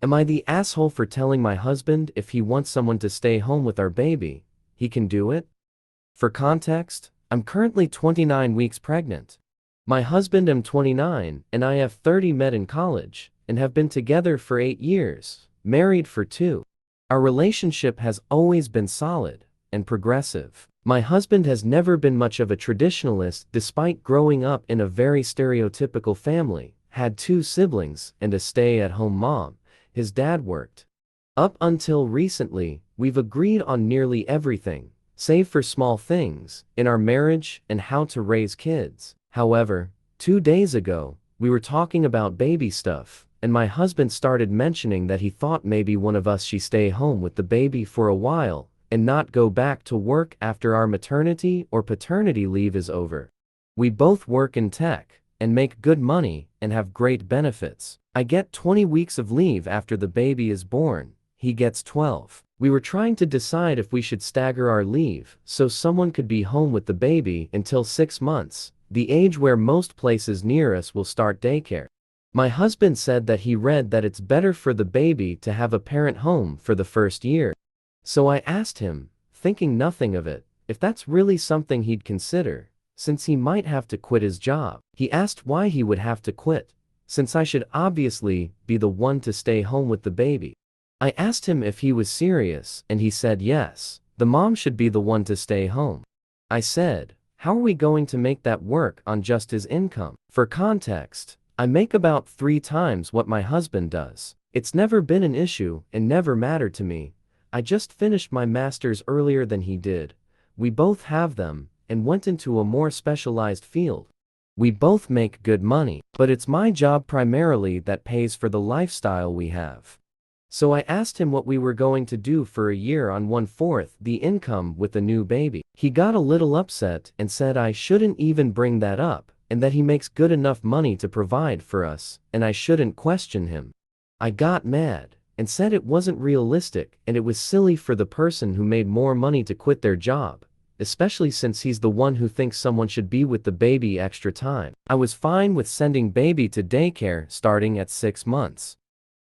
Am I the asshole for telling my husband if he wants someone to stay home with our baby, he can do it? For context, I'm currently 29 weeks pregnant. My husband am 29 and I have 30 met in college and have been together for 8 years, married for 2. Our relationship has always been solid and progressive. My husband has never been much of a traditionalist despite growing up in a very stereotypical family, had 2 siblings and a stay-at-home mom. His dad worked. Up until recently, we've agreed on nearly everything, save for small things, in our marriage and how to raise kids. However, 2 days ago, we were talking about baby stuff, and my husband started mentioning that he thought maybe one of us should stay home with the baby for a while and not go back to work after our maternity or paternity leave is over. We both work in tech and make good money and have great benefits. I get 20 weeks of leave after the baby is born. He gets 12. We were trying to decide if we should stagger our leave so someone could be home with the baby until 6 months, the age where most places near us will start daycare. My husband said that he read that it's better for the baby to have a parent home for the first year. So I asked him, thinking nothing of it, if that's really something he'd consider, since he might have to quit his job. He asked why he would have to quit, since I should obviously be the one to stay home with the baby. I asked him if he was serious and he said yes, the mom should be the one to stay home. I said, how are we going to make that work on just his income? For context, I make about 3 times what my husband does. It's never been an issue and never mattered to me. I just finished my master's earlier than he did. We both have them and went into a more specialized field. We both make good money, but it's my job primarily that pays for the lifestyle we have. So I asked him what we were going to do for a year on 1/4 the income with a new baby. He got a little upset and said I shouldn't even bring that up, and that he makes good enough money to provide for us, and I shouldn't question him. I got mad and said it wasn't realistic and it was silly for the person who made more money to quit their job, especially since he's the one who thinks someone should be with the baby extra time. I was fine with sending baby to daycare starting at 6 months.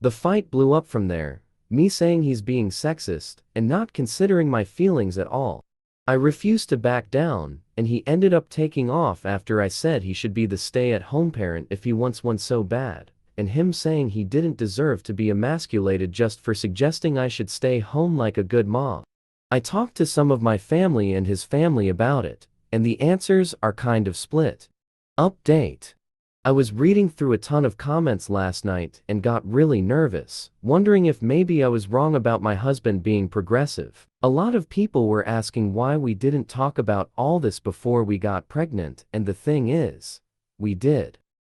The fight blew up from there, me saying he's being sexist and not considering my feelings at all. I refused to back down, and he ended up taking off after I said he should be the stay-at-home parent if he wants one so bad, and him saying he didn't deserve to be emasculated just for suggesting I should stay home like a good mom. I talked to some of my family and his family about it, and the answers are kind of split. Update. I was reading through a ton of comments last night and got really nervous, wondering if maybe I was wrong about my husband being progressive. A lot of people were asking why we didn't talk about all this before we got pregnant, and the thing is, we did.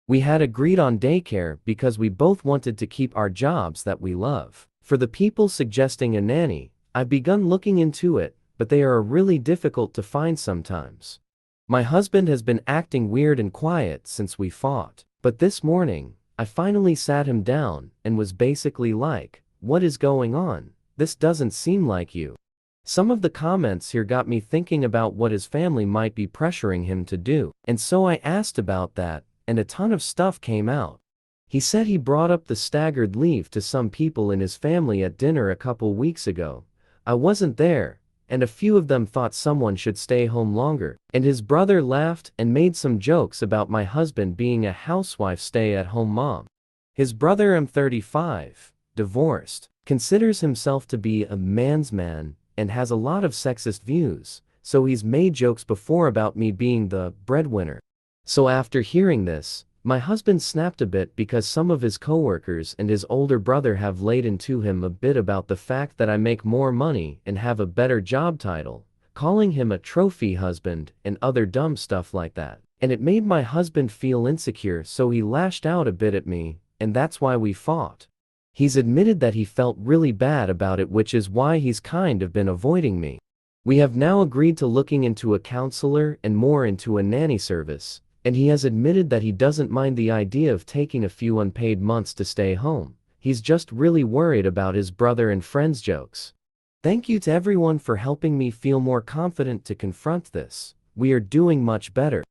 We had agreed on daycare because we both wanted to keep our jobs that we love. For the people suggesting a nanny, I've begun looking into it, but they are really difficult to find sometimes. My husband has been acting weird and quiet since we fought, but this morning, I finally sat him down and was basically like, what is going on? This doesn't seem like you. Some of the comments here got me thinking about what his family might be pressuring him to do, and so I asked about that, and a ton of stuff came out. He said he brought up the staggered leave to some people in his family at dinner a couple weeks ago. I wasn't there, and a few of them thought someone should stay home longer, and his brother laughed and made some jokes about my husband being a housewife stay-at-home mom. His brother, I'm 35, divorced, considers himself to be a man's man, and has a lot of sexist views, so he's made jokes before about me being the breadwinner. So after hearing this, my husband snapped a bit because some of his coworkers and his older brother have laid into him a bit about the fact that I make more money and have a better job title, calling him a trophy husband and other dumb stuff like that. And it made my husband feel insecure, so he lashed out a bit at me, and that's why we fought. He's admitted that he felt really bad about it, which is why he's kind of been avoiding me. We have now agreed to looking into a counselor and more into a nanny service, and he has admitted that he doesn't mind the idea of taking a few unpaid months to stay home. He's just really worried about his brother and friends' jokes. Thank you to everyone for helping me feel more confident to confront this. We are doing much better.